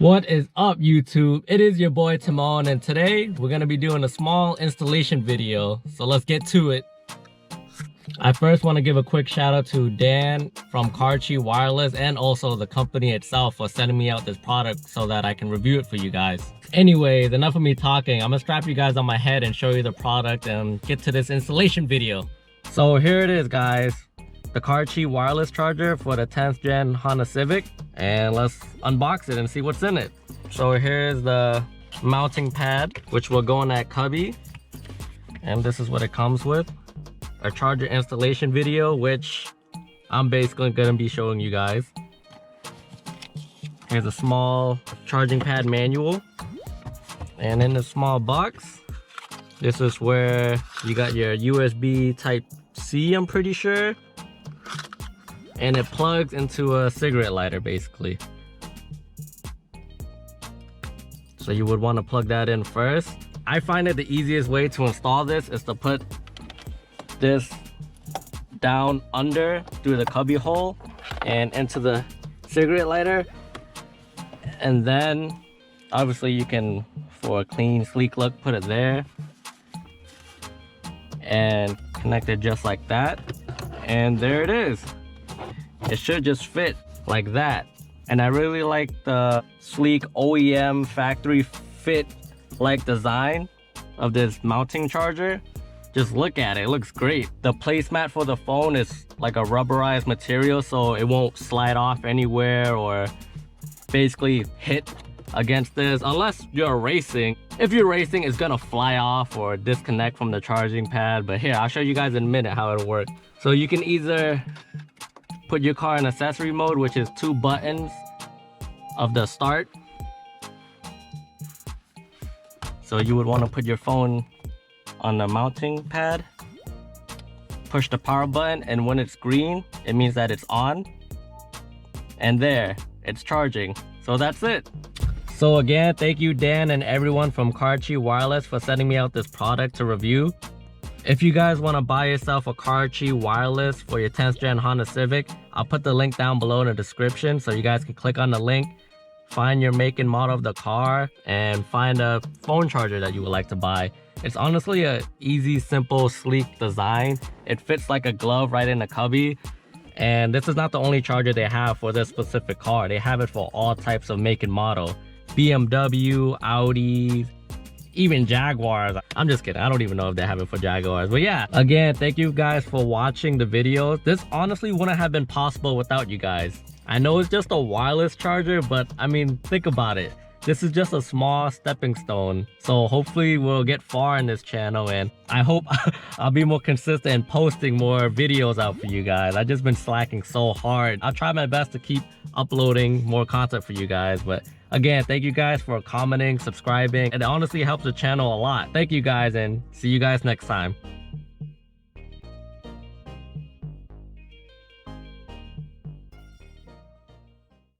What is up, YouTube? It is your boy Timon, and today we're gonna be doing a small installation video, so let's get to it. I first want to give a quick shout out to Dan from CarQuiWireless and also the company itself for sending me out this product so that I can review it for you guys. Anyways, enough of me talking. I'm gonna strap you guys on my head and show you the product and get to this installation video. So here it is, guys. The CarQuiWireless charger for the 10th gen Honda Civic, and let's unbox it and see what's in it. So here's the mounting pad, which will go in that cubby, and this is what it comes with. A charger installation video, which I'm basically gonna be showing you guys. Here's a small charging pad manual, and in the small box, this is where you got your USB type C, I'm pretty sure. And it plugs into a cigarette lighter basically. So you would want to plug that in first. I find that the easiest way to install this is to put this down under through the cubby hole and into the cigarette lighter. And then obviously you can, for a clean, sleek look, put it there and connect it just like that. And there it is. It should just fit like that. And I really like the sleek OEM factory fit like design of this mounting charger. Just look at it, it looks great. The placemat for the phone is like a rubberized material, so it won't slide off anywhere or basically hit against this unless you're racing. If you're racing, it's gonna fly off or disconnect from the charging pad. But here, I'll show you guys in a minute how it'll work. So you can either put your car in accessory mode, which is 2 buttons of the start. So you would want to put your phone on the mounting pad, push the power button, and when it's green, it means that it's on. And there, it's charging. So that's it. So again, thank you Dan and everyone from CarQuiWireless for sending me out this product to review. If you guys want to buy yourself a CarQuiWireless for your 10th gen Honda Civic, I'll put the link down below in the description so you guys can click on the link, find your make and model of the car, and find a phone charger that you would like to buy. It's honestly a easy, simple, sleek design. It fits like a glove right in the cubby. And this is not the only charger they have for this specific car. They have it for all types of make and model. BMW, Audi, even Jaguars. I'm just kidding, I don't even know if they have it for Jaguars. But yeah, again, thank you guys for watching the video. This honestly wouldn't have been possible without you guys. I know it's just a wireless charger, but I mean, think about it. This is just a small stepping stone. So hopefully we'll get far in this channel, and I hope I'll be more consistent in posting more videos out for you guys. I've just been slacking so hard. I'll try my best to keep uploading more content for you guys, but again, thank you guys for commenting, subscribing. It honestly helps the channel a lot. Thank you guys, and see you guys next time.